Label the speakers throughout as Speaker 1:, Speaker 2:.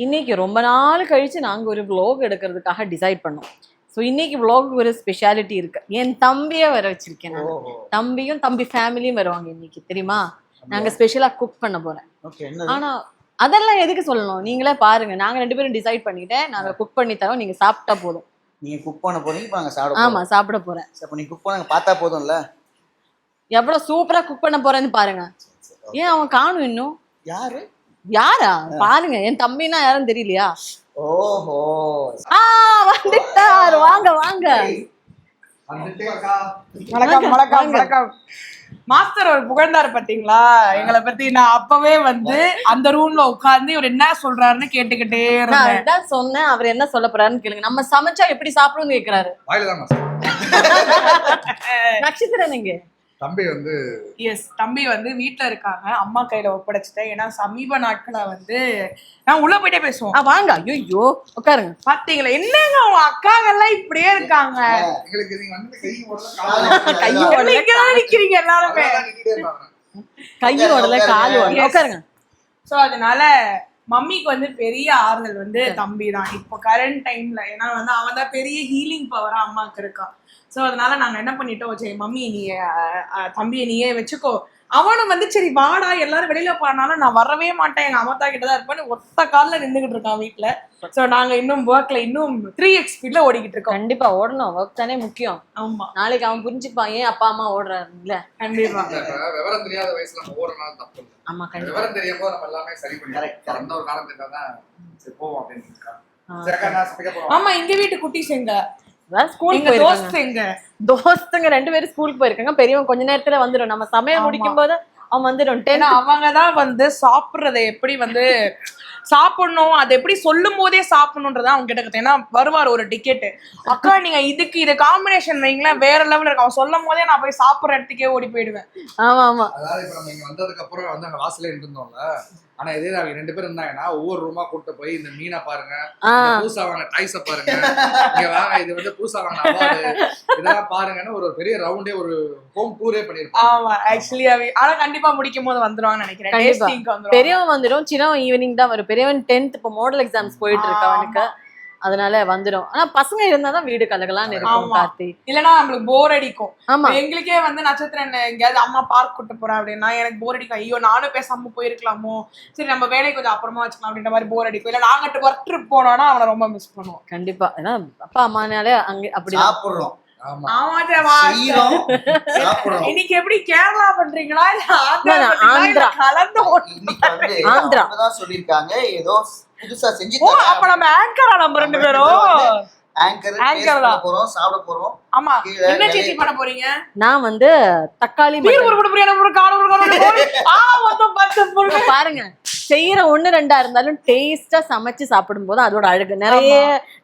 Speaker 1: இன்னைக்கு ரொம்ப நாள் கழிச்சு நாங்க ஒரு vlog எடுக்கிறதுக்காக டிசைட் பண்ணோம். ஸோ இன்னைக்கு vlog ஒரு ஸ்பெஷாலிட்டி இருக்கு. என் தம்பியை வர வச்சிருக்கேன் நான். தம்பியும் தம்பி ஃபேமிலியும் வருவாங்க இன்னைக்கு, தெரியுமா? நாங்க ஸ்பெஷலா குக் பண்ண போறேன். ஆனா அதெல்லாம் எதுக்கு சொல்லணும், நீங்களே பாருங்க. நாங்க 2 பேரும் டிசைட் பண்ணிட்டேன், நாங்க குக் பண்ணி தரோம், நீங்க சாப்பிட்டா போதும்.
Speaker 2: நீங்க குக் பண்ண போறீங்க, இப்ப நாங்க சாப்பிட
Speaker 1: ஆமா, சாப்பிட போறேன்.
Speaker 2: அப்ப நீங்க குக் பண்ண பார்த்தா போதும்ல.
Speaker 1: எவ்வளவு சூப்பரா குக் பண்ண போறேன்னு பாருங்க. ஏன் அவன் காணும் இன்னும்? யாரா பாருங்க, என் தம்பினா யாரும் தெரியலையா?
Speaker 2: ஓஹோ,
Speaker 1: வந்துட்டார். வாங்க வாங்க.
Speaker 3: வணக்கம் வணக்கம் வணக்கம். மாஸ்டர் ஒரு புகழ்ந்தாரு பாத்தீங்களா எங்களை பத்தி. நான் அப்பவே அந்த ரூம்ல உட்கார்ந்து இவர் என்ன சொல்றாருன்னு கேட்டுக்கிட்டே இருந்தேன்.
Speaker 1: நான் சொன்னேன், அவர் என்ன சொல்ல போறாருன்னு கேளுங்க. நம்ம சமைச்சா எப்படி சாப்பிடுன்னு கேக்குறாரு. நட்சத்திரம் நீங்க
Speaker 4: தம்பி
Speaker 3: தம்பி வீட்டுல இருக்காங்க, அம்மா கையில ஒப்படைச்சிட்டேன். ஏன்னா சமீப நாட்களா நான் உள்ள போயிட்டே பேசுவோம்.
Speaker 1: வாங்க. ஐயோ உட்காருங்க.
Speaker 3: பாத்தீங்களா என்னங்க அவங்க அக்காங்க எல்லாம் இப்படியே இருக்காங்க. நிக்கிறீங்க எல்லாருமே,
Speaker 1: கையும் ஓடல காலும் ஓடல. உட்காருங்க.
Speaker 3: சோ அதனால மம்மிக்கு பெரிய ஆறுதல் தம்பி தான் இப்போ கரண்ட் டைம்ல. ஏன்னா அவன் தான் பெரிய ஹீலிங் பவரா அம்மாக்கு இருக்கான். ஸோ அதனால நாங்க என்ன பண்ணிட்டோம், சரி மம்மி நீ தம்பியை நீயே வச்சுக்கோ. அவனும் சரி வாடா எல்லாரும் வெளியில போனாலும் நான் வரவே மாட்டேன், எங்க அம்மா கிட்டதான் இருப்பேன்னு ஒத்த காலில் நின்றுகிட்டு இருக்கான் வீட்டுல. ஸோ நாங்க இன்னும் ஒர்க்ல இன்னும் 3x ஸ்பீட்ல ஓடிக்கிட்டு இருக்கோம்.
Speaker 1: கண்டிப்பா ஓடணும், ஒர்க் தானே முக்கியம்.
Speaker 3: ஆமா,
Speaker 1: நாளைக்கு அவன் புரிஞ்சுப்பான் ஏன் அப்பா அம்மா ஓடுறாரு இல்ல.
Speaker 3: கண்டிப்பா
Speaker 4: விவரம் தெரியாத வயசுல நம்ம ஓடுறனால தப்பு இல்லை.
Speaker 1: ஆமா, கண்டிப்பா
Speaker 4: விவரம் தெரியும் போது நம்ம எல்லாமே சரி பண்ணி அந்த ஒரு காலத்துல தான் சரி போவோம் அப்படின்னு இருக்கான்.
Speaker 3: ஆமா, எங்க வீட்டு குட்டிஸ் எங்க
Speaker 1: தோஸ்துங்க 2 பேரும் ஸ்கூலுக்கு போயிருக்காங்க. பெரியவன் கொஞ்ச நேரத்துல வந்துடும். நம்ம சமையல் முடிக்கும் போது அவன் வந்துடும்.
Speaker 3: அவங்கதான் சாப்பிடுறத எப்படி சாப்பிடணும், அது எப்படி சொல்லும் போதே சாப்பிடணும்ன்றதான் அவங்க கிட்ட. ஏன்னா வருவார் ஒரு டிக்கெட், அக்கா நீங்க இதை காம்பினேஷன் வைங்களேன் வேற லெவல்ல இருக்கு. அவன் சொல்லும் போதே நான் போய் சாப்பிடுற இடத்துக்கே ஓடி போயிடுவேன்.
Speaker 1: ஆமா ஆமா.
Speaker 4: அதாவது இப்ப நம்ம இங்க வந்ததுக்கு அப்புறம் அங்க வாசலே இருந்தோம்ல. ஆனா இதே அவங்க 2 பேரும் இருந்தாங்கன்னா ஒவ்வொரு ரூமா கூட்டு போய் இந்த மீனை பாருங்க, பூசா வாங்க டைஸ பாருங்க, இங்க வாங்க இது பூசா வாங்க அவார்டு இதெல்லாம் பாருங்கன்னு ஒரு பெரிய ரவுண்டே ஒரு ஹோம் டூரே பண்ணிருப்பாங்க.
Speaker 3: ஆமா, ஆக்சுவலி ஆனா கண்டிப்பா முடிக்கும் போது வந்துருவாங்கன்னு நினைக்கிறேன்.
Speaker 1: பெரியவன் வந்துடும், சின்னவன் ஈவினிங் தான் வரும். பெரியவன் 10th இப்போ மாடல் எக்ஸாம்ஸ் போயிட்டு இருக்கு அவனுக்கு, அதனால வந்துடும். ஆனா பசங்க இருந்தாதான் வீடு கலகலான்னு இருக்கும். கார்த்தி
Speaker 3: இல்லன்னா நம்மளுக்கு போர் அடிக்கும்.
Speaker 1: ஆமா,
Speaker 3: எங்களுக்கே நட்சத்திரம் எங்கேயாவது அம்மா பார்க் கூட்டு போறேன் அப்படின்னா எனக்கு போர் அடிக்கும். ஐயோ நானும் பேசாம போயிருக்கலாமோ, சரி நம்ம வேலையை கொஞ்சம் அப்புறமா வச்சுக்கலாம் அப்படின்ற மாதிரி போர் அடிக்கும். இல்ல நாங்க ஒர்க் ட்ரிப் போனோம்னா அவனை ரொம்ப மிஸ் பண்ணுவோம்.
Speaker 1: கண்டிப்பா. ஏன்னா அப்பா அம்மானாலே அங்க அப்படி சாப்பிடுறோம்.
Speaker 3: இன்னைக்கு எப்படி கேரளா பண்றீங்களா இல்ல ஆந்திரா கலந்து
Speaker 2: ஆந்திரா சொல்லிருக்காங்க ஏதோ புதுசா செஞ்சு.
Speaker 3: அப்ப நம்ம ஆங்கரா நம்ம 2 பேரும்
Speaker 2: ஆங்கர் போறோம், சாப்பிட போறோம்.
Speaker 3: ஆமா, என்ன சேச்சி பண்ண போறீங்க?
Speaker 1: நான் தக்காளி பாருங்க செய்யற 1-2 இருந்தாலும் டேஸ்டா சமைச்சு சாப்பிடும் போது அதோட அழகு. நிறைய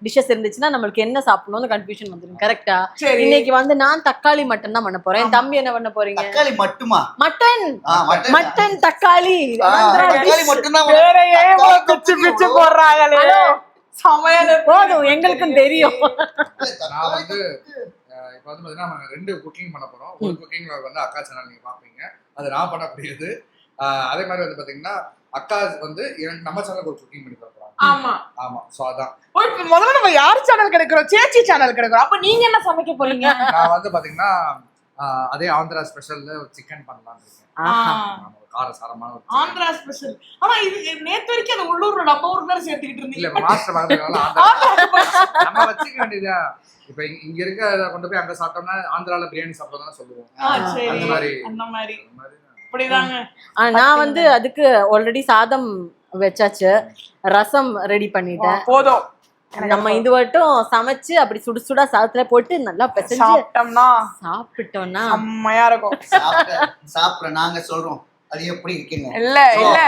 Speaker 1: டிஷஸ் இருந்துச்சுன்னா நம்மளுக்கு என்ன சாப்பிடணும்னு கன்ஃபியூஷன் வந்துடும். கரெக்டா? இன்னைக்கு நான் தக்காளி மட்டன் தான் பண்ண போறேன். என் தம்பி என்ன பண்ண போறீங்க?
Speaker 2: தக்காளி மட்டுமா?
Speaker 1: மட்டன் தக்காளி
Speaker 2: மட்டும் தான்
Speaker 3: வேற ஏதோ பிச்சு பிச்சு போடுறாங்களே. சமையல்
Speaker 1: போதும், எங்களுக்கும் தெரியும்.
Speaker 4: நான் இப்ப பாத்தீங்கன்னா நாங்க 2 குக்கிங் பண்ண போறோம். ஒரு குக்கிங்ல அக்கா சேனல் நீங்க பாப்பீங்க, அது நான் பண்ணக்கூடியது. அதே மாதிரி பாத்தீங்கன்னா அக்கா நம்ம சேனலுக்கு ஒரு குக்கிங் பண்ணி தர போறாங்க.
Speaker 3: ஆமா
Speaker 4: ஆமா. சோ அதான்
Speaker 3: முதல்ல நம்ம யார் சேனல் கிடைக்கிறோம்? சேச்சி சேனல் கிடைக்கிறோம். அப்ப நீங்க என்ன சமைக்க போறீங்க?
Speaker 4: நான் பாத்தீங்கன்னா அதே ஆந்திரா ஸ்பெஷல்ல சிக்கன் பண்ணலாம்னு இருக்கேன். காரசாரமான
Speaker 3: ஆந்திரா ஸ்பெஷல். ஆனா இது நேத்து வரைக்கும் அந்த உள்ளூர்ல நம்ம ஊர்ல தான் சேர்த்துக்கிட்டு இருந்தீங்க.
Speaker 4: இல்ல மாஸ்டர் வாங்குறதுனால நம்ம வச்சுக்க வேண்டியதா. இப்ப இங்க இருக்க கொண்டு போய் அங்க சாப்பிட்டோம்னா ஆந்திரால பிரியாணி சாப்பிடறதுன்னு சொல்லுவோம்.
Speaker 3: அந்த மாதிரி அப்படிதாங்க.
Speaker 1: நான் அதுக்கு ஆல்ரெடி சாதம் வச்சாச்சு, ரசம் ரெடி பண்ணிட்டேன்.
Speaker 3: போதும்,
Speaker 1: நம்ம இது மட்டும் சமைச்சு அப்படி சுடுசுடா சாதத்துல போட்டு நல்லா பிசைஞ்சு சாப்பிட்டோம்னா
Speaker 3: செம்மையா இருக்கும்.
Speaker 2: சாப்பிட நாங்க சொல்றோம் அது எப்படி இருக்குங்க.
Speaker 3: இல்ல இல்ல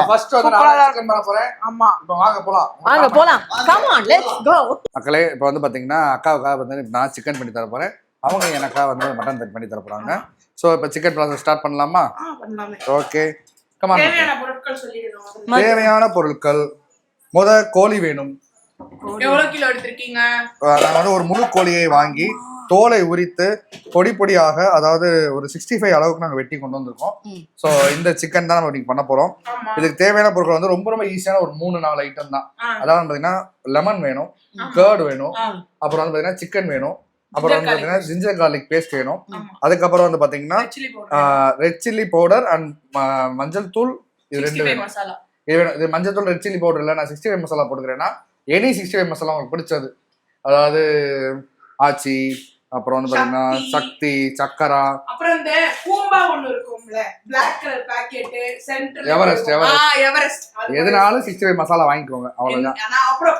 Speaker 4: ஃபர்ஸ்ட் நான் சிக்கன் பண்ண போறேன்.
Speaker 3: ஆமா,
Speaker 4: இப்போ வாங்க போலாம்.
Speaker 1: Come on let's go.
Speaker 4: மக்களே, இப்போ பாத்தீங்கன்னா அக்காவுக்காக நான் சிக்கன் பண்ணி தர போறேன். அவங்க எனக்கா மட்டன் பண்ணி தர போறாங்க. சோ இப்போ சிக்கன் ப்ராசஸ் ஸ்டார்ட் பண்ணலாமா? Okay, come on. தேவையான பொருட்கள் கோழி வேணும்.
Speaker 3: எவ்வளவு கிலோ எடுத்திருக்கீங்க?
Speaker 4: நான் ஒரு முழு கோழியை வாங்கி தோலை உரித்து பொடி பொடியாக, அதாவது ஒரு 65 அளவுக்கு நாங்கள் வெட்டி கொண்டு வந்திருக்கோம். ஸோ இந்த சிக்கன் தான் நம்ம இன்னைக்கு பண்ண போறோம். இதுக்கு தேவையான பொருட்கள் வந்து ரொம்ப ரொம்ப ஈஸியான ஒரு 3-4 ஐட்டம் தான். அதாவது பாத்தீங்கன்னா லெமன் வேணும், கேர்டு வேணும், அப்புறம் வந்து பாத்தீங்கன்னா சிக்கன் வேணும், அப்புறம் வந்து பாத்தீங்கன்னா ஜிஞ்சர் கார்லிக் பேஸ்ட் வேணும், அதுக்கப்புறம் வந்து பாத்தீங்கன்னா ரெட் சில்லி பவுடர் அண்ட் மஞ்சள் தூள், இது 2 வேணும். இது வேணும். இது மஞ்சள் தூள் ரெட் சில்லி பவுடர் இல்லை, நான் 65 மசாலா போட்டுக்கிறேன்னா எனி 65 மசாலா உங்களுக்கு பிடிச்சது, அதாவது ஆச்சி, அப்புறம் வந்து பாத்தீங்கன்னா சக்தி, சக்கரா,
Speaker 3: அப்புறம் இந்த கூம்பா ஒன்னு இருக்கும்ல black colour packet centre
Speaker 4: Everest எதுனாலும் 65 மசாலா வாங்கிக்கோங்க, அவ்வளவுதான்.
Speaker 3: அப்புறம்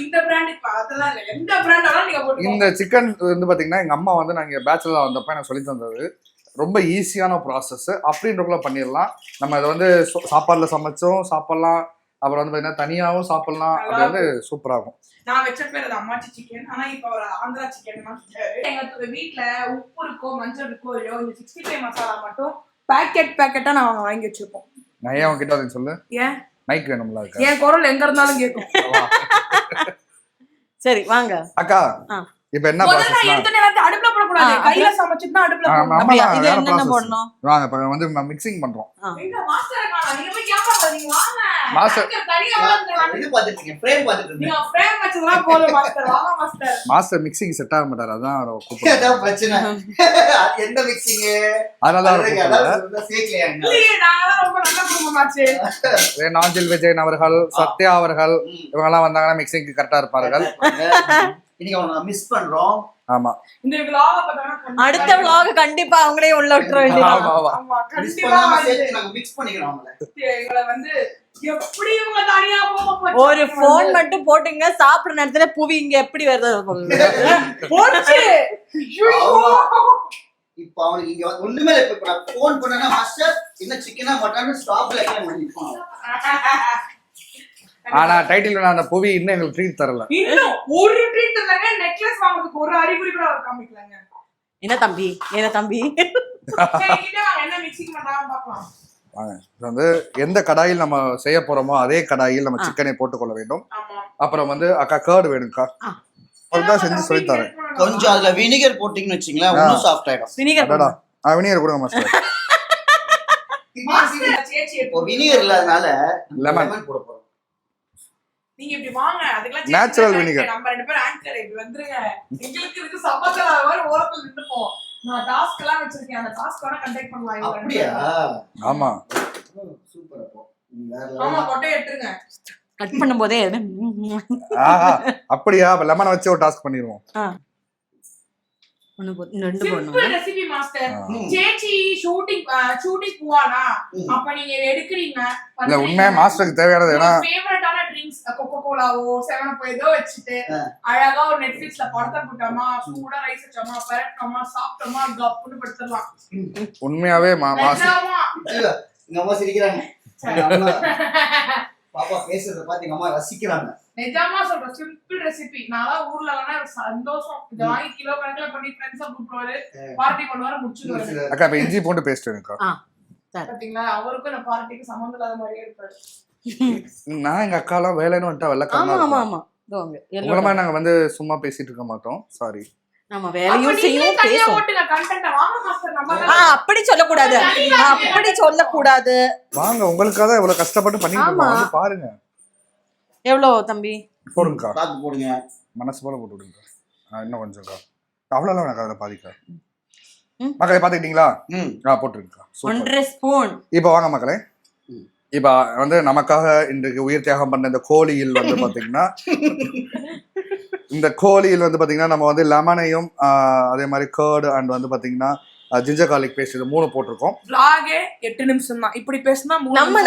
Speaker 3: இந்த பிராண்ட் இப்ப அதெல்லாம் இல்ல, எந்த பிராண்டாலும் நீங்க போட்டுக்கோங்க. இந்த
Speaker 4: சிக்கன் வந்து பாத்தீங்கன்னா எங்க அம்மா வந்து நாங்க பேச்சுலரா வந்தப்ப எனக்கு சொல்லி தந்தது. ரொம்ப ஈஸியான ப்ராசஸ், அப்படின்றக்குள்ள பண்ணிடலாம். நம்ம இதை வந்து சாப்பாடுல சமைச்சும் சாப்பிடலாம், அப்புறம் வந்து பாத்தீங்கன்னா தனியாவும் சாப்பிடலாம். அது வந்து சூப்பரா இருக்கும்.
Speaker 3: நான் வச்ச பேர் அது அம்மாச்சி சிக்கன், ஆனா இப்ப ஒரு ஆந்திரா சிக்கன் மாஸ்டர். எங்க வீட்டுல உப்பு இருக்கோ மஞ்சள் இருக்கோ இல்லையோ, இந்த 65 மசாலா மட்டும் பேக்கெட்டா நான் வாங்கி வச்சிருப்போம்.
Speaker 4: நான் ஏன் உங்ககிட்ட அதை சொல்லு,
Speaker 3: ஏன்
Speaker 4: மைக் வேணும்ல, இருக்கு
Speaker 3: என் குரல் எங்க இருந்தாலும் கேட்கும்.
Speaker 1: சரி வாங்க
Speaker 4: அக்கா. இப்ப என்ன
Speaker 3: அடுப்புல போடக்கூடாது, கையில சமைச்சுதான் அடுப்புல போடணும்.
Speaker 1: இது என்னென்ன போடணும்?
Speaker 4: வாங்க இப்ப வந்து மிக்சிங் பண்றோம்.
Speaker 3: எங்க மாஸ்டர் காணோம், நீங்க போய் கேட்காதீங்க, வாங்க.
Speaker 4: மாஸ்டர்
Speaker 3: தனியா வந்து
Speaker 2: இது பாத்துட்டீங்க, ஃப்ரேம் பாத்துட்டு
Speaker 3: நீங்க ஃப்ரேம் வச்சதா போதும் மாஸ்டர், வாங்க மாஸ்டர்.
Speaker 4: மாஸ்டர் மிக்சிங் செட் ஆக மாட்டாரு, அதான் கூப்பிடுறேன்.
Speaker 2: அதான் பிரச்சனை. அது எந்த மிக்சிங்?
Speaker 4: அதனால
Speaker 2: சேர்க்கலையா?
Speaker 3: நான் ரொம்ப நல்ல குடும்பமாச்சு.
Speaker 4: நாஞ்சில் விஜயன் அவர்கள், சத்யா அவர்கள், இவங்க எல்லாம் வந்தாங்கன்னா மிக்சிங்க்கு கரெக்டா இருப்பார்கள்.
Speaker 2: இன்னைக்கு அவங்க மிஸ் பண்றோம்.
Speaker 4: ஆமா,
Speaker 3: இந்த vlog பார்த்தா
Speaker 1: அடுத்த vlog கண்டிப்பா அவங்களே உள்ள விட்டுற வேண்டியது.
Speaker 3: ஆமா
Speaker 2: மிஸ்
Speaker 3: கண்டிப்பா
Speaker 2: பண்ணாம சேர்த்து நாங்க மிக்ஸ் பண்ணிக்கிறோம் அவங்கள.
Speaker 3: எங்களை வந்து எப்படி இவங்க தனியா போக
Speaker 1: ஒரு போன் மட்டும் போட்டுங்க, சாப்பிடுற நேரத்துல புவி இங்க எப்படி வருது
Speaker 3: போச்சு.
Speaker 2: இப்ப அவனுக்கு இங்க ஒண்ணுமே இல்ல. இப்ப நான் போன் பண்ணனா மாஸ்டர் என்ன சிக்கனா மட்டனா ஸ்டாப்ல எல்லாம் பண்ணிப்பான்.
Speaker 4: ஆனா டைட்டில் அந்த புவி இன்னும் எங்களுக்கு ட்ரீட் தரல.
Speaker 3: இன்னும் ஒரு ட்ரீட் தரலங்க, நெக்லஸ் வாங்குறதுக்கு ஒரு அறிகுறி கூட அவர் காமிக்கலங்க.
Speaker 1: என்ன தம்பி
Speaker 3: சரி கிட்ட வாங்க, என்ன மிக்சிங் பண்றாங்க பார்க்கலாம்.
Speaker 4: வாங்க. வந்து எந்த கடாயில் நம்ம செய்ய போறோமோ அதே கடாயில் நம்ம சிக்கனை போட்டுக்கொள்ள வேண்டும்.
Speaker 3: ஆமா.
Speaker 4: அப்புறம் வந்து அக்கா கேர்டு வேணும்க்கா, அதுதான் செஞ்சு சொல்லி தரேன்.
Speaker 2: கொஞ்சம் அதுல வினிகர் போட்டீங்கன்னு வச்சீங்களா, இன்னும் சாஃப்ட் ஆயிடும்.
Speaker 1: வினிகர்
Speaker 4: வினிகர் கொடுங்க மாஸ்டர்.
Speaker 2: இப்போ வினிகர் இல்லாதனால
Speaker 4: லெமன்
Speaker 2: போட போறோம்.
Speaker 3: நீங்க இப்படி வாங்க, அதுக்கெல்லாம்
Speaker 4: நேச்சுரல் வினிகர்.
Speaker 3: நம்ம ரெண்டு பேரும் ஆங்கர் இப்படி வந்துருங்க. எங்களுக்கு இதுக்கு சம்பந்தம் வர ஓரத்துல நின்னுப்போம். நான் டாஸ்க் எல்லாம் வச்சிருக்கேன், அந்த டாஸ்க் வேணா கண்டக்ட் பண்ணலாம்.
Speaker 2: அப்படியா?
Speaker 4: ஆமா
Speaker 2: சூப்பர். அப்போ
Speaker 3: ஆமா, கொட்டை எடுத்துருங்க.
Speaker 1: கட் பண்ணும்போதே
Speaker 4: அப்படியா? அப்ப லெமன் வச்சு ஒரு டாஸ்க் பண்ணிடுவோம்.
Speaker 3: Simple recipe master. சேச்சி ஷூட்டிங் போவானா, அப்ப நீங்க எடுக்குறீங்க.
Speaker 4: இல்ல உண்மையா மாஸ்டருக்கு தேவையானது ஏன்னா
Speaker 3: ஃபேவரட்டான ட்ரிங்க்ஸ் கோகோ கோலாவோ 7up ஏதோ வச்சுட்டு அழகா ஒரு நெட்ஃபிளிக்ஸ்ல படத்தை போட்டோமா, சூடா ரைஸ் வச்சோமா, பரட்டோமா, சாப்பிட்டோமா, கப்புன்னு படுத்துடலாம்.
Speaker 4: உண்மையாவே
Speaker 2: எங்க அம்மா சிரிக்கிறாங்க. பாப்பா பேசுறத பாத்து எங்க அம்மா ரசிக்கிறாங்க.
Speaker 3: நிஜமா சொல்றேன், சிம்பிள் ரெசிபி. நான் ஊர்ல வேணா சந்தோஷம் இத வாங்கி கிலோ கணக்குல பண்ணி ஃப்ரெண்ட்ஸா கூப்பிடுவாரு, பார்ட்டி பண்ணுவாரு, முடிச்சுடுவாரு.
Speaker 4: அக்கா இப்ப இஞ்சி பூண்டு பேஸ்ட் இருக்கா
Speaker 3: பாத்தீங்களா, அவருக்கும் இந்த பார்ட்டிக்கு சம்பந்தம் இல்லாத மாதிரியே இருப்பாரு.
Speaker 4: நான் எங்க அக்கா எல்லாம் வேலைன்னு வந்துட்டா வெள்ளக்காரமா.
Speaker 1: ஆமா ஆமா
Speaker 4: உங்கள மாதிரி நாங்க வந்து சும்மா பேசிட்டு இருக்க மாட்டோம். சாரி,
Speaker 1: நம்ம வேலையும் செய்யும் பேசுவோம்.
Speaker 3: ஓட்டுங்க கண்டென்ட் வாங்க மாஸ்டர். நம்ம
Speaker 1: அப்படி சொல்லக்கூடாது, அப்படி சொல்லக்கூடாது.
Speaker 4: வாங்க, உங்களுக்காக தான் இவ்வளவு கஷ்டப்பட்டு பண்ணிட்டு இருக்கோம், வந்து பாருங்க.
Speaker 1: எவ்வளவு தம்பி
Speaker 4: போடுங்கக்கா,
Speaker 2: பாத்து போடுங்க,
Speaker 4: மனசு போல போட்டு விடுங்க. இன்னும் கொஞ்சம்க்கா, அவ்வளவு எனக்கு அதில் பாதிக்கா. மக்களை பாத்துக்கிட்டீங்களா? போட்டுருக்கா
Speaker 1: 1.5 ஸ்பூன்.
Speaker 4: இப்போ வாங்க மக்களே, இப்ப வந்து நமக்காக இன்றைக்கு உயிர் தியாகம் பண்ண இந்த கோழியில் வந்து பாத்தீங்கன்னா இந்த கோழியில் வந்து பாத்தீங்கன்னா நம்ம வந்து லெமனையும் அதே மாதிரி கேர்டு அண்ட் வந்து பாத்தீங்கன்னா ஜிஞ்சர் கார்லிக் பேஸ்ட் இது 3 போட்டிருக்கோம்.
Speaker 3: vlog 8 நிமிஷம் தான், இப்படி பேசினா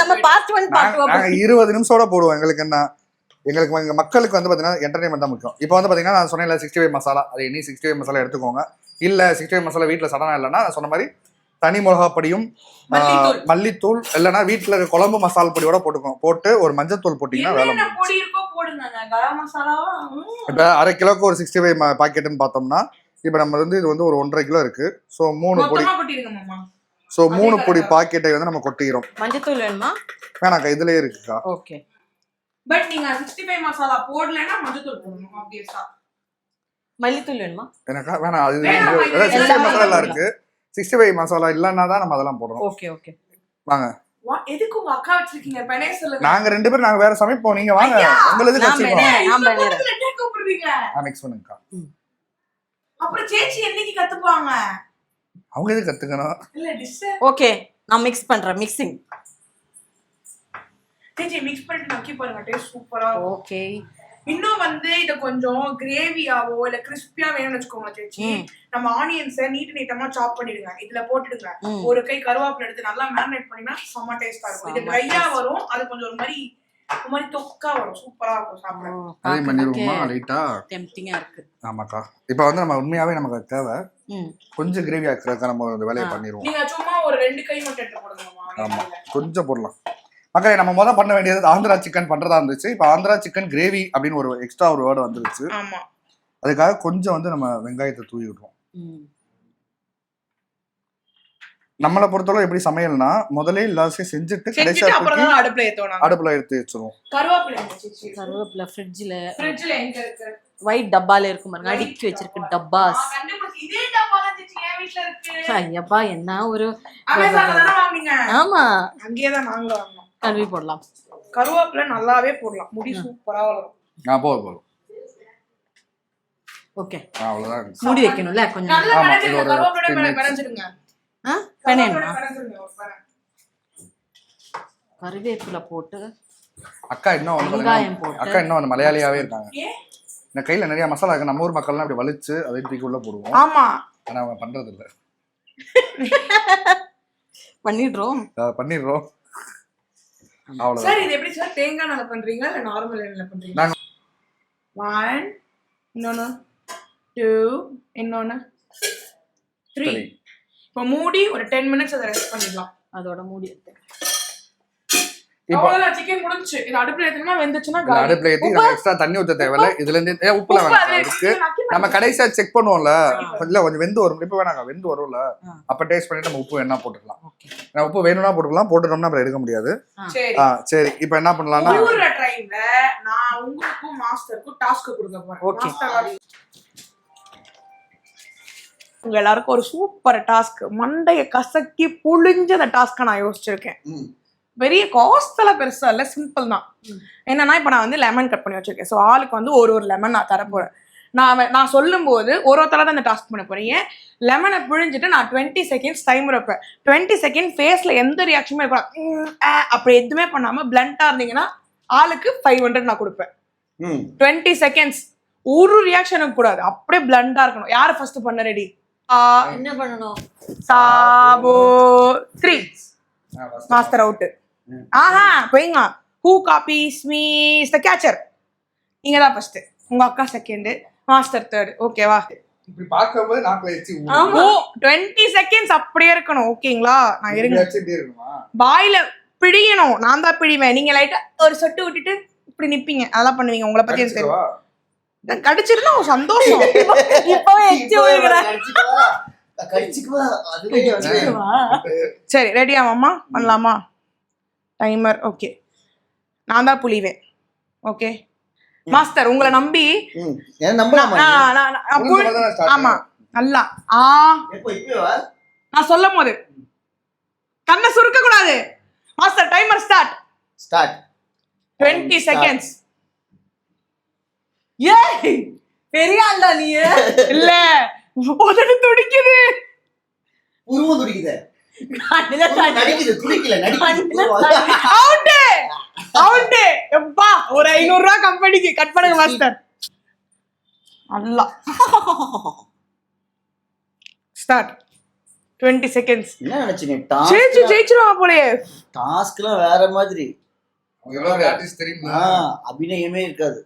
Speaker 1: நம்ம பார்ட் 1 பார்ட் 2
Speaker 4: நாங்க 20 நிமிஷத்தோட போடுவோம். எங்களுக்கு என்ன, எங்களுக்கு எங்க மக்களுக்கு வந்து பாத்தீங்கன்னா என்டர்டைன்மெண்ட் தான் முக்கியம். இப்போ வந்து பாத்தீங்கன்னா நான் சொன்னேன்ல 65 மசாலா, அது இனி 65 மசாலா எடுத்துக்கோங்க. இல்ல 65 மசாலா வீட்டுல சடனா இல்லைன்னா நான் சொன்ன மாதிரி தனி மிளகாப்பொடியும் மல்லித்தூள் இல்லைன்னா வீட்டுல இருக்க குழம்பு மசாலா பொடியோட போட்டு ஒரு மஞ்சள் தூள் போட்டீங்கன்னா வேலை இப்ப 1/2 கிலோக்கு ஒரு 65 பாக்கெட்டுன்னு பார்த்தோம்னா இப்ப நம்ம வந்து இது வந்து ஒரு 1.5 கிலோ இருக்கு. ஸோ 3 பொடி, ஸோ 3 பொடி பாக்கெட்டை வந்து நம்ம கொட்டிக்கிறோம்.
Speaker 1: மஞ்சள் தூள் வேணுமா?
Speaker 4: வேணாக்கா, இதுலயே இருக்குக்கா.
Speaker 3: ஓகே, பட் நீங்க 65 மசாலா போடலன்னா மஞ்சள் தூள் போடணும். ஆப்வியஸா
Speaker 1: மல்லித்தூள் வேணுமா?
Speaker 4: எனக்கா வேணாம். அது 65 மசாலா எல்லாம் இருக்கு. 65 மசாலா இல்லன்னா தான் நம்ம அதெல்லாம் போடுறோம்.
Speaker 1: ஓகே ஓகே
Speaker 3: வாங்க. எதுக்கு உங்க அக்கா வச்சிருக்கீங்க? பெனே சொல்லுங்க.
Speaker 4: நாங்க 2 பேரும் நாங்க வேற சமைப்போம். நீங்க வாங்க. உங்களுக்கு வச்சிருக்கோம்.
Speaker 1: நான் பண்ணேன்.
Speaker 3: என்ன கூப்பிடுறீங்க?
Speaker 4: மிக்ஸ் பண்ணுங்கக்கா.
Speaker 3: அப்புறம் சேச்சி என்னைக்கு கத்துப்பாங்க?
Speaker 4: அவங்க எது கத்துக்கணும்?
Speaker 3: இல்ல டிஷ்.
Speaker 1: ஓகே நான் மிக்ஸ் பண்றேன். மிக்சிங்.
Speaker 3: சேச்சி மிக்ஸ் பண்ணிட்டு நக்கி பாருங்க. டேஸ்ட் சூப்பரா இருக்கும்.
Speaker 1: ஓகே.
Speaker 3: இன்னும் வந்து இத கொஞ்சம் கிரேவியாவோ இல்ல கிறிஸ்பியா வேணும்னு வச்சுக்கோங்க சேச்சி. நம்ம ஆனியன்ஸை நீட்டமா சாப் பண்ணிடுங்க. இதுல போட்டுடுங்க. ஒரு கை கருவேப்பிலை எடுத்து நல்லா மேரினேட் பண்ணினா செம்ம டேஸ்டா இருக்கும். இது ட்ரையா வரும். அது கொஞ்சம் ஒரு மாதிரி தொக்கா வரும். சூப்பரா இருக்கும் சாப்பிட.
Speaker 4: அதே பண்ணிருவோமா லைட்டா?
Speaker 1: டெம்ப்டிங்கா இருக்கு.
Speaker 4: ஆமாக்கா. இப்போ வந்து நம்ம உண்மையாவே நமக்கு தேவை கொஞ்சம் கிரேவி ஆக்குறதுக்கு நம்ம அந்த வேலையை பண்ணிடுவோம்.
Speaker 3: நீங்க சும்மா ஒரு 2 கை மட்டும் எடுத்து போடுங்கம்மா.
Speaker 4: ஆமா கொஞ்சம் போடலாம். மக்களே நம்ம முதல்ல பண்ண வேண்டியது ஆந்திரா சிக்கன் பண்றதா இருந்துச்சு. இப்போ ஆந்திரா சிக்கன் கிரேவி அப்படின்னு ஒரு எக்ஸ்ட்ரா ஒரு வேர்டு வந்துருச்சு.
Speaker 3: ஆமா.
Speaker 4: அதுக்காக கொஞ்சம் வந்து நம்ம வெங்காயத்தை தூவி விடுவோம். நம்மளை பொறுத்தவரை எப்படி சமையல்னா முதல்ல எல்லாத்தையும் செஞ்சுட்டு கடைசியா அடுப்புல எடுத்து வச்சிருவோம்.
Speaker 1: கருவேப்பிலை ஃப்ரிட்ஜ்ல எங்க இருக்கு? ஒயிட் டப்பால இருக்கும் பாருங்க. அடுக்கி வச்சிருக்கு டப்பாஸ்.
Speaker 3: இதே டப்பா தான் சேச்சி என் வீட்ல இருக்கு.
Speaker 1: ஐயப்பா என்ன ஒரு
Speaker 3: அமேசான்ல தான வாங்குனீங்க?
Speaker 1: ஆமா
Speaker 3: அங்கேயே தான் நாங்க வாங்குனோம்.
Speaker 1: கருவி போடலாம்.
Speaker 3: கருவேப்பிலை நல்லாவே போடலாம். முடி சூப்பரா வளரும்.
Speaker 4: போதும்.
Speaker 1: ஓகே
Speaker 4: அவ்வளவுதான்.
Speaker 1: மூடி வைக்கணும்ல கொஞ்சம்.
Speaker 3: நல்லா கரைஞ்சிடுங்க. கருவேப்பிலை மேல கரைஞ்சிடுங்க.
Speaker 1: பெனேமா கருவேப்பிலை போட்டு
Speaker 4: அக்கா இன்னும் மலையாளியாவே இருக்காங்க. இந்த கையில நிறைய மசாலா இருக்கு. நம்ம ஊர் மக்கள்லாம் அப்படி வலிச்சு அதை தூக்கி உள்ள போடுவோம்.
Speaker 3: ஆமா
Speaker 4: ஆனா அவங்க பண்றது இல்ல.
Speaker 1: பண்ணிடுறோம்.
Speaker 4: அவ்வளவுதான்.
Speaker 3: சார் இது எப்படி சார் தேங்காய் எண்ணெய்ல பண்றீங்களா இல்ல நார்மல் எண்ணெய்ல பண்றீங்களா? 1 இன்னொன்னு 2 இன்னொன்னு 3. இப்போ மூடி ஒரு 10 மினிட்ஸ் அதை ரெஸ்ட் பண்ணிடலாம்.
Speaker 1: அதோட மூடி எடுத்து
Speaker 3: அவ்வளவுதான். சிக்கன் முடிஞ்சு. இது அடுப்புல ஏத்துனா வெந்துச்சுனா
Speaker 4: அடுப்புல ஏத்தி நம்ம எக்ஸ்ட்ரா தண்ணி ஊத்த தேவையில்ல. இதுல இருந்து உப்புல வேணாம் இருக்கு. நம்ம கடைசியா செக் பண்ணுவோம்ல. கொஞ்சம் வெந்து வரும். இப்ப வேணாங்க வெந்து வரும்ல. அப்ப டேஸ்ட் பண்ணிட்டு நம்ம உப்பு வேணா போட்டுக்கலாம். நான் உப்பு வேணும்னா போட்டுக்கலாம். போட்டுட்டோம்னா அப்புறம் எடுக்க முடியாது. சரி இப்போ என்ன பண்ணலாம்னா
Speaker 3: ஊர்ற டைம்ல நான் உங்களுக்கும் மாஸ்டருக்கும் டாஸ்க் கொடுக்க போறேன். மாஸ்டர் உங்க எல்லாருக்கும் ஒரு சூப்பர் டாஸ்க். மண்டைய கசக்கி புழிஞ்ச அந்த டாஸ்க நான் யோசிச்சிருக்கேன். பெரிய காஸ்ட்ல பெருசா இல்ல, சிம்பிள் தான். என்னன்னா இப்ப நான் வந்து லெமன் கட் பண்ணி வச்சிருக்கேன். ஸோ ஆளுக்கு வந்து ஒரு லெமன் நான் தர போறேன். நான் சொல்லும் போது ஒருத்தர தான் அந்த டாஸ்க் பண்ண போறீங்க. லெமனை பிழிஞ்சிட்டு நான் 20 செகண்ட்ஸ் டைம் வைப்பேன். 20 செகண்ட் ஃபேஸ்ல எந்த ரியாக்ஷனுமே இருக்கலாம். அப்படி எதுவுமே பண்ணாம பிளண்டா இருந்தீங்கன்னா ஆளுக்கு 500 நான் கொடுப்பேன். 20 செகண்ட்ஸ் ஒரு ரியாக்ஷனுக்கு கூடாது. அப்படியே பிளண்டா இருக்கணும். யாரு ஃபர்ஸ்ட் பண்ண ரெடி?
Speaker 1: என்ன பண்ணணும்?
Speaker 3: சாபோ 3 மாஸ்டர் அவுட். ஆஹா போயிங்க. Who copies me is the catcher. நீங்க தான் ஃபர்ஸ்ட். உங்க அக்கா செகண்ட், மாஸ்டர் தேர்ட். ஓகேவா?
Speaker 4: இப்படி பாக்கும்போது நாக்குல எச்சி ஊறுது.
Speaker 3: ஆமா 20 செகண்ட்ஸ் அப்படியே இருக்கணும். ஓகேங்களா? நான் இருங்க. பாயில பிடியணும். நான் தான் பிடிவேன். நீங்க லைட்டா ஒரு சொட்டு விட்டுட்டு இப்படி நிப்பீங்க. அதெல்லாம் பண்ணுவீங்க. உங்களை பத்தி எனக்கு தெரியும். கடிச்சிருந்தா ஒரு சந்தோஷம். இப்பவே எச்சி ஊறுறா. சரி ரெடியா மாமா? பண்ணலாமா? Timer okay. நான் தான் புளிவேன். ஓகே மாஸ்டர் உங்களை நம்பி. ஆமா நல்லா நான் சொல்லும் போது கண்ணை சுருக்க கூடாது. Master timer start. 20 செகண்ட்ஸ்.
Speaker 1: ஏய் பெரிய ஆள்டா நீ.
Speaker 3: இல்ல உதடு துடிக்குது.
Speaker 2: உருவம் துடிக்குது.
Speaker 3: ஒரு 500 ரூபாய் கம்பெனிக்கு கட் பண்ணுங்க மாஸ்டர். அல்லா ஸ்டார்ட். 20 செகண்ட்ஸ்.
Speaker 2: என்ன நினைச்சீங்க?
Speaker 3: ஜெயிச்சிருவா போலயே.
Speaker 2: டாஸ்க்லாம் வேற மாதிரி.
Speaker 4: எவ்வளவு ஆர்டிஸ்ட் தெரியுமா?
Speaker 2: அபிநயமே இருக்காது.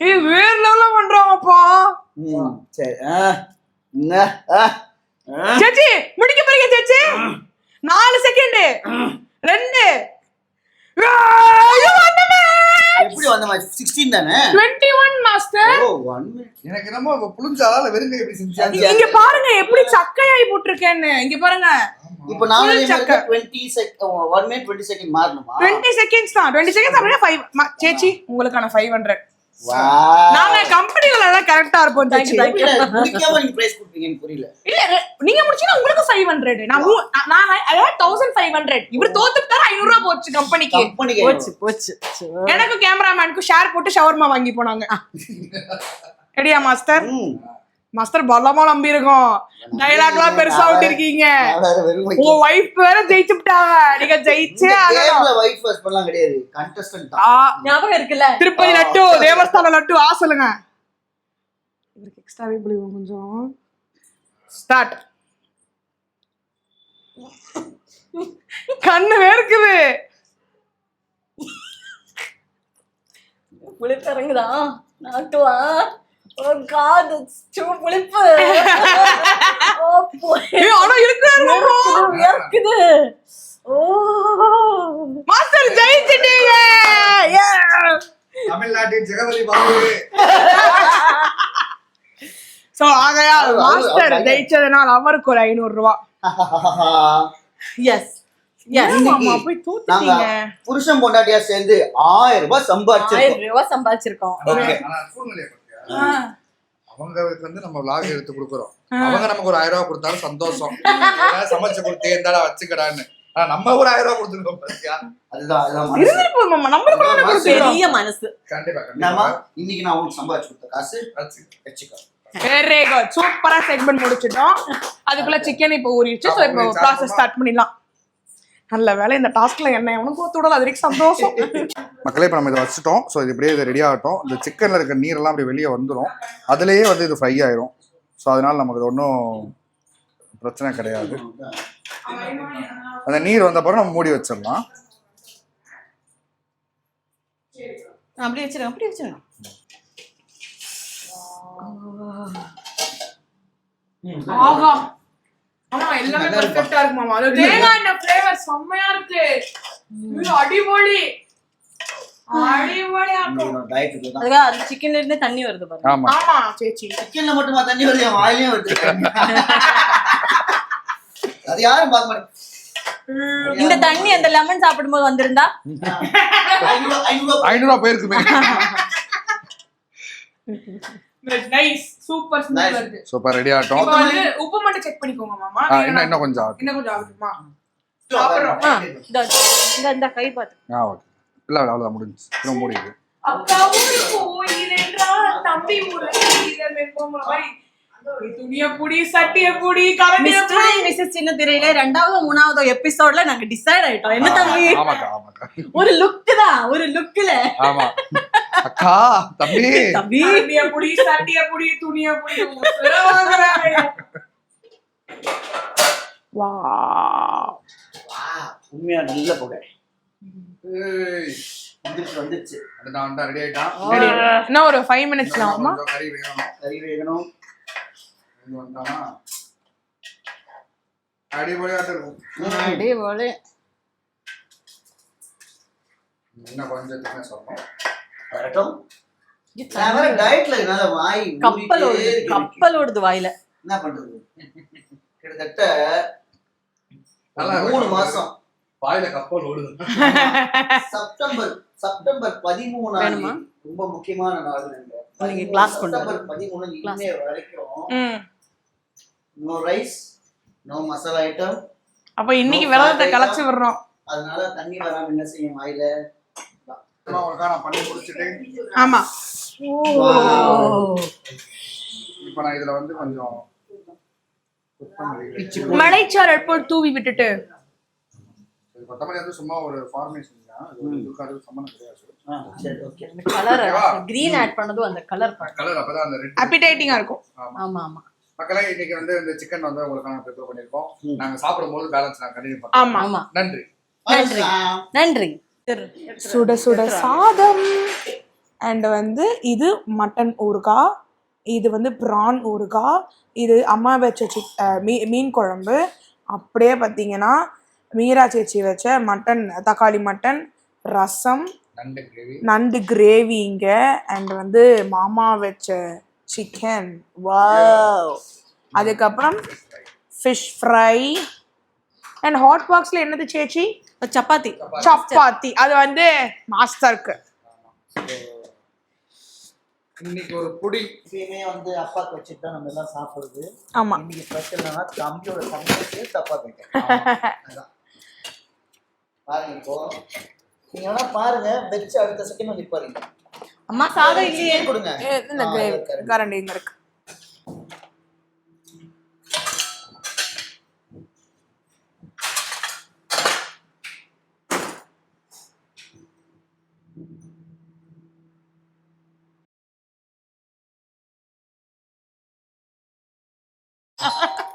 Speaker 3: ஏய் வேற லெவல்ல பண்றாங்கப்பா.
Speaker 2: சரி
Speaker 3: சேச்சி முடிக்க போறீங்க சேச்சி. 4 செகண்ட் 2
Speaker 2: எப்படி வந்த மாதிரி 16 தானே?
Speaker 3: 21 மாஸ்டர்.
Speaker 2: ஓ 1 மினிட்.
Speaker 4: எனக்கு என்னமோ புளிஞ்சால வெறுங்க எப்படி செஞ்சாங்க.
Speaker 3: இங்க பாருங்க எப்படி சக்கையாய் போட்டுருக்கேன்னு. இங்க பாருங்க.
Speaker 2: இப்போ நானே 20 செகண்ட் 1 மினிட் 20 செகண்ட் மாறணுமா?
Speaker 3: 20 செகண்ட்ஸ் தான். 20 செகண்ட்ஸ் அப்படியே 5 சேச்சி உங்களுக்கான 500. நாங்க கம்பெனில எல்லாம் கரெக்டா இருப்போம் சேச்சி.
Speaker 2: முடிக்காம நீங்க பிரைஸ் கொடுப்பீங்கன்னு புரியல.
Speaker 3: இல்ல நீங்க முடிச்சீங்கன்னா உங்களுக்கு 500. நான் 1500. இவர் தோத்துட்டாரு 500 ரூபாய் போச்சு கம்பெனிக்கு.
Speaker 1: போச்சு.
Speaker 3: எனக்கு கேமராமேனுக்கு ஷேர் போட்டு ஷவர்மா வாங்கி போனாங்க. ரெடியா மாஸ்டர்? மாஸ்டர் பலமா நம்பி இருக்கோம். டயலாக்லாம் பெருசா விட்டுருக்கீங்க. உங்க வைஃப் வேற ஜெயிச்சுட்டாங்க. நீங்க ஜெயிச்சே
Speaker 2: ஆகணும். வைஃப் ஃபர்ஸ்ட் பண்ணலாம் கிடையாது. கண்டஸ்டன்ட் தான்.
Speaker 1: ஞாபகம் இருக்குல்ல?
Speaker 3: திருப்பதி லட்டு, தேவஸ்தான லட்டு சொல்லுங்க. இவருக்கு எக்ஸ்ட்ராவே புளிவோம் கொஞ்சம். ஸ்டார்ட். கண்ணு வேர்க்குது.
Speaker 1: புளிப்பறங்குதா நாட்டுவா. Oh God, it's too புளிப்பு.
Speaker 3: ஆனா இருக்குது. மாஸ்டர் ஜெயிச்சிட்டீங்க.
Speaker 4: தமிழ்நாட்டின் ஜெகவதி பாபு.
Speaker 3: சோ ஆகையால் மாஸ்டர் ஜெயிச்சதனால் அவருக்கு ஒரு 500 ரூபாய்.
Speaker 1: எஸ்
Speaker 3: மாமா போய் தூத்துட்டீங்க.
Speaker 2: புருஷன் பொண்டாட்டியா சேர்ந்து 1000 ரூபாய்
Speaker 1: சம்பாதிச்சிருக்கோம்.
Speaker 4: அவங்களுக்கு வந்து நம்ம vlog எடுத்து கொடுக்குறோம். அவங்க நமக்கு ஒரு 1000 ரூபாய் கொடுத்தாலும் சந்தோஷம். சமைச்சு கொடுத்தே இருந்தாடா வச்சுக்கடான்னு. நம்ம ஒரு 1000 ரூபாய் கொடுத்துருக்கோம் பாத்தியா?
Speaker 1: பெரிய மனசு.
Speaker 4: கண்டிப்பா.
Speaker 2: இன்னைக்கு நான் உங்களுக்கு சம்பாதிச்சு கொடுத்த காசு வச்சுக்கோ.
Speaker 3: Very good. சூப்பரா செக்மெண்ட் முடிச்சிட்டோம். அதுக்குள்ள சிக்கன் இப்போ ஊறிடுச்சு. சோ இப்போ ப்ராசஸ் ஸ்டார்ட் பண்ணிடலாம். நல்ல வேலை இந்த டாஸ்க்ல என்ன எவனும் கோத்து விடல. அது வரைக்கும் சந்தோஷம்.
Speaker 4: மக்களே இப்போ நம்ம இதை வச்சுட்டோம். ஸோ இது இப்படியே இது ரெடி ஆகட்டும். இந்த சிக்கனில் இருக்க நீரெல்லாம் அப்படி வெளியே வந்துடும். அதுலேயே வந்து இது ஃப்ரை ஆயிரும். ஸோ அதனால நமக்கு ஒன்றும் பிரச்சனை கிடையாது. அந்த நீர் வந்த அப்புறம் நம்ம மூடி வச்சிடலாம்.
Speaker 1: அப்படி வச்சிருங்க.
Speaker 3: ஆஹா ஆமா எல்லாமே பெர்ஃபெக்ட்டா இருக்கு மாமா. அது தேங்காய் எண்ணெய் ஃப்ளேவர் செம்மயா இருக்கு. அடிபொலி ஆக்கும்.
Speaker 1: அதுக்கு அந்த சிக்கன்ல இருந்து தண்ணி வருது பாருங்க.
Speaker 3: ஆமா சேச்சி.
Speaker 2: சிக்கன்ல மட்டுமா தண்ணி வருது? வாயிலயும் வருது. அது யாரும் பார்க்க மாட்டேன்.
Speaker 1: இந்த தண்ணி அந்த லெமன் சாப்பிடும்போது வந்திருந்தா
Speaker 4: 500 ரூபாய் போயிருக்குமே.
Speaker 3: நைஸ். சூப்பர் ஸ்மெல் வருது.
Speaker 4: சூப்பர் ரெடி ஆகட்டும்.
Speaker 3: இப்போ வந்து உப்பு மட்டும் செக் பண்ணிக்கோங்க மாமா.
Speaker 4: இன்னும் கொஞ்சம்
Speaker 3: ஆகுமா? சாப்பிடுறோம்.
Speaker 1: இந்த கை பாத்து.
Speaker 4: ஓகே. இல்ல அவ்வளவுதான் முடிஞ்சு. இன்னும் மூடிடு.
Speaker 3: அக்கா ஊருக்கு போயிரேன்றா தம்பி ஊருக்கு போயிரமே போற மாதிரி. துணிய புடி சட்டிய புடி கரண்டிய புடி.
Speaker 1: மிஸ்டர் சின்ன திரையில 2வது 3வது எபிசோட்ல நாங்க டிசைட் ஆயிட்டோம். என்ன தம்பி?
Speaker 4: ஆமாக்கா.
Speaker 1: ஒரு லுக் தான். ஒரு லுக்ல.
Speaker 4: ஆமா. அக்கா தம்பி
Speaker 3: கரண்டிய புடி சட்டிய புடி துணிய புடி வாங்குறாங்க. வாவ்.
Speaker 2: உண்மையா நல்ல புகை.
Speaker 4: ஏய்
Speaker 2: வந்துச்சு.
Speaker 4: அடடா ரெடி ஆயிட்டான்.
Speaker 3: இன்னும் ஒரு 5 மினிட்ஸ்ல ஆமா.
Speaker 2: கறி வேகணும்.
Speaker 4: இது வந்தானா அடிபொலியாட்ட இருக்கும்.
Speaker 1: அடிபொலி.
Speaker 4: என்ன கொஞ்சம் தின்ன சொல்லணும்.
Speaker 2: வரட்டும். நான் வேற டயட்ல இருக்கனால வாய்
Speaker 1: கப்பல் ஓடுது வாயில.
Speaker 2: என்ன பண்றது? கிட்டத்தட்ட 3 மாசம்
Speaker 4: வாயில கப்பல் ஓடுது.
Speaker 2: செப்டம்பர் 13 ரொம்ப முக்கியமான நாள்.
Speaker 1: நீங்க கிளாஸ் கொண்டு
Speaker 2: செப்டம்பர் 13 இன்னே வரைக்கும் no rice no masala item.
Speaker 3: அப்ப இன்னைக்கு விரதத்தை கலச்சு விடுறோம்.
Speaker 2: அதனால தண்ணி வராம என்ன செய்யும் வாயில?
Speaker 4: நான் பண்ணி முடிச்சிட்டு.
Speaker 3: ஆமா.
Speaker 4: இப்போ நான் இதுல வந்து கொஞ்சம்
Speaker 3: மலைச்சாரல் போட்டு தூவி விட்டுட்டு
Speaker 4: கொத்தமல்லி வந்து சும்மா ஒரு ஃபார்மேஷன் தான். இதுக்கு சம்பந்தம் கிடையாது.
Speaker 2: சரி ஓகே.
Speaker 1: கலர் கிரீன் ஆட் பண்ணதும் அந்த கலர்
Speaker 4: அப்பதான் அந்த ரெட்
Speaker 3: அப்பிடைட்டிங்கா இருக்கும்.
Speaker 1: ஆமா.
Speaker 4: மக்களே இன்னைக்கு வந்து இந்த சிக்கன் வந்து உங்களுக்கு நான் ப்ரிப்பேர் பண்ணிருக்கோம். நாங்க சாப்பிடும்போது பேலன்ஸ் நான் கண்டினியூ பண்றோம்.
Speaker 3: ஆமா.
Speaker 1: நன்றி.
Speaker 3: சுட சுட சாதம். அண்ட் வந்து இது மட்டன் ஊறுகாய். இது வந்து பிரான் ஊறுகாய். இது அம்மா வச்ச மீன் குழம்பு. அப்படியே பார்த்தீங்கன்னா மீரா சேச்சி வச்ச மட்டன் தக்காளி மட்டன் ரசம் நண்டு கிரேவிங்க. அண்ட் வந்து மாமா வச்ச சிக்கன். வாவ். அதுக்கப்புறம் ஃபிஷ் ஃப்ரை. அண்ட் ஹாட் பாக்ஸ்ல என்னது சேச்சி? சப்பாத்தி. அது வந்து மாஸ்டருக்கு.
Speaker 4: இன்னைக்கு ஒரு புடி
Speaker 2: எப்பயுமே வந்து அப்பாக்கு வச்சுட்டு தான் நம்ம எல்லாம் சாப்பிடுறது.
Speaker 3: ஆமா
Speaker 2: இன்னைக்கு ஸ்பெஷல் என்னன்னா தம்பியோட சமையல் சேர்த்து அப்பாக்கு வைக்கிறேன். அதான். பாருங்க இப்போ நீங்க வேணா பாருங்க, வச்சு அடுத்த செகண்ட் வந்து பாருங்க.
Speaker 1: அம்மா சாதம் இல்லையே.
Speaker 2: கொடுங்க.
Speaker 3: இந்த கரண்டி இங்க இருக்கு.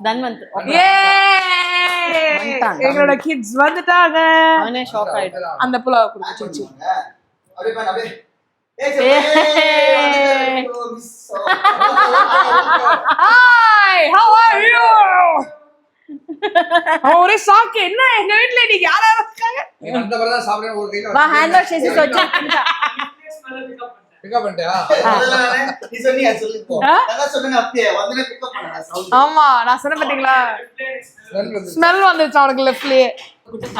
Speaker 1: தன்வந்த்
Speaker 3: எங்களோட கிட்ஸ் வந்துட்டாங்க.
Speaker 1: அவனே ஷாக் ஆயிட்டு
Speaker 3: அந்த புலாவ் கொடுங்க சிச்சி.
Speaker 2: அப்படியே பாருங்க அப்படியே.
Speaker 3: Hi, how are you? ஒரே ஷாக். என்ன எங்க வீட்ல இன்னைக்கு யாரா இருக்காங்க?
Speaker 4: நீ வந்த பிறகு தான் சாப்பிடுறேன். ஒரு கையில
Speaker 1: வா ஹேண்ட் வாஷ் చేసి వచ్చా
Speaker 4: பிக்கப் பண்ணிட்டியா?
Speaker 2: நீ சொன்னியா சொல்லு போ. நான் சொன்னேன் அப்படியே வந்து பிக்கப் பண்ணடா சவுண்ட்.
Speaker 3: ஆமா நான் சொன்ன பாத்தீங்களா? ஸ்மெல் வந்துச்சு அவனுக்கு லெஃப்ட்லயே.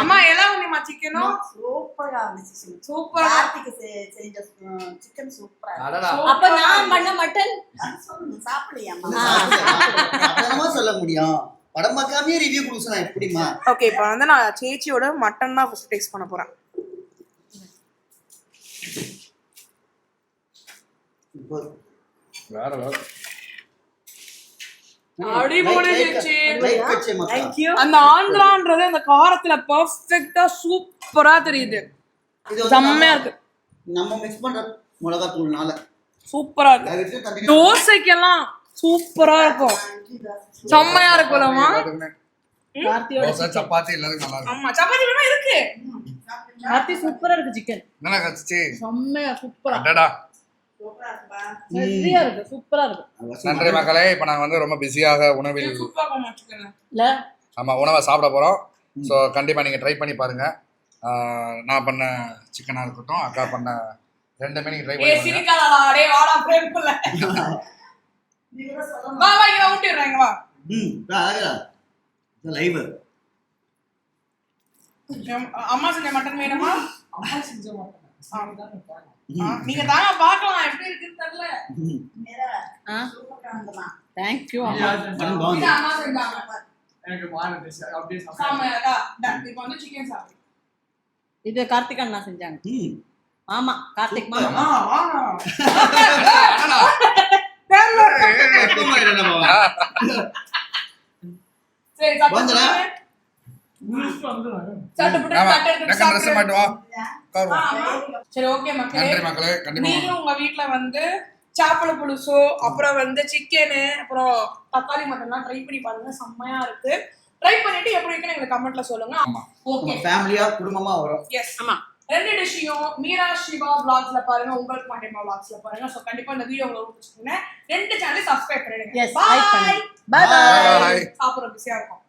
Speaker 3: அம்மா எல்லாம் உன்னிமா சிக்கனும்
Speaker 5: சூப்பரா இருந்துச்சு.
Speaker 3: சூப்பரா
Speaker 5: கார்த்திக் செஞ்ச சிக்கன் சூப்பரா
Speaker 4: அடடா.
Speaker 1: அப்ப நான் பண்ண மட்டன்
Speaker 5: இருக்கு. சாப்பிடலையாம்மா?
Speaker 2: என்னமா சொல்ல முடியும்? படம் பார்க்காமயே ரிவ்யூ கொடுக்கணும் எப்படிமா?
Speaker 3: ஓகே இப்போ வந்து நான் சேச்சியோட மட்டன் தான் ஃபர்ஸ்ட் டேஸ்ட் பண்ண போறேன்.
Speaker 4: வேற வேற.
Speaker 3: அடிபொடி சேச்சி.
Speaker 2: லைக் வச்சே மக்கா.
Speaker 1: Thank you.
Speaker 3: அந்த ஆந்திரான்றது அந்த காரத்துல பெர்ஃபெக்ட்டா சூப்பரா தெரியுது.
Speaker 2: இது
Speaker 3: செம்மையா இருக்கு.
Speaker 2: நம்ம மிக்ஸ் பண்ற மிளகாய் தூள்னால
Speaker 3: சூப்பரா இருக்கு.
Speaker 2: அது வச்சு கண்டிப்பா
Speaker 3: தோசைக்கெல்லாம் சூப்பரா இருக்கும். செம்மையா இருக்கும்லமா?
Speaker 1: கார்த்தியோட
Speaker 4: தோசை சப்பாத்தி எல்லாரும் நல்லா இருக்கும்.
Speaker 3: ஆமா சப்பாத்தி வேணா இருக்கு.
Speaker 1: கார்த்தி சூப்பரா இருக்கு சிக்கன்.
Speaker 4: என்ன கச்சிச்சு?
Speaker 1: செம்மையா சூப்பரா
Speaker 4: அடடா.
Speaker 5: சூப்பரா இருக்குப்பா.
Speaker 1: சரியா இருக்கு சூப்பரா இருக்கு.
Speaker 4: நன்றி மக்களே. இப்போ நாங்கள் வந்து ரொம்ப பிஸியாக உணவில்
Speaker 3: சூப்பரா இருக்கும் சிக்கன்.
Speaker 1: இல்ல
Speaker 4: ஆமாம் உணவை சாப்பிட போகிறோம். ஸோ கண்டிப்பாக நீங்கள் ட்ரை பண்ணி பாருங்கள். நான் பண்ண சிக்கனாக இருக்கட்டும், அக்கா பண்ண ரெண்டுமே நீங்கள் ட்ரை பண்ணி பாருங்க.
Speaker 3: சிரிக்காதடா டேய் வாடா பிரேம் பண்ணல. வா வா இங்க ஊட்டிடுறாங்க வா.
Speaker 2: ஆகா லைவ்
Speaker 3: அம்மா செஞ்ச மட்டன் வேணுமா? அம்மா செஞ்ச மட்டன். நீங்க தாங்க பார்க்கலாம் எப்படி இருக்குன்னு தெரியல.
Speaker 5: சூப்பரா இருந்தமா.
Speaker 1: தேங்க் யூ
Speaker 3: இது அம்மா செஞ்சாங்க.
Speaker 6: எனக்கு மானது அப்படியே
Speaker 3: சாமையாடா. இப்போ வந்து சிக்கன் சாப்பிடு.
Speaker 1: இது கார்த்திக் அண்ணா செஞ்சாங்க. ஆமா கார்த்திக் மாமா.
Speaker 3: சரி சாப்பிடு. சரி ஓகே மக்களே.
Speaker 4: நன்றி மக்களே. கண்டிப்பா
Speaker 3: நீங்களும் உங்க வீட்ல வந்து சாப்பல புழுசோ அப்புறம் வந்து சிக்கனு அப்புறம் தக்காளி மட்டன்லாம் ட்ரை பண்ணி பாருங்க. செம்மையா இருக்கு. ட்ரை பண்ணிட்டு எப்படி இருக்குன்னு எங்களுக்கு கமெண்ட்ல சொல்லுங்க. ஓகே
Speaker 2: ஃபேமிலியா குடும்பமா வரும்.
Speaker 3: எஸ் ஆமா ரெண்டு டிஷ்ஷையும் மீரா சிவா vlogsல பாருங்க, உங்களுக்கு மாட்டேமா vlogsல பாருங்க. சோ கண்டிப்பா இந்த வீடியோ உங்களுக்கு பிடிச்சிருக்குங்க. ரெண்டு சேனலை சப்ஸ்கிரைப் பண்ணிடுங்க.
Speaker 1: Yes, like பண்ணுங்க. Bye
Speaker 3: bye
Speaker 1: bye.
Speaker 3: பை. சாப்பிட பிஸியா இருக்கும்.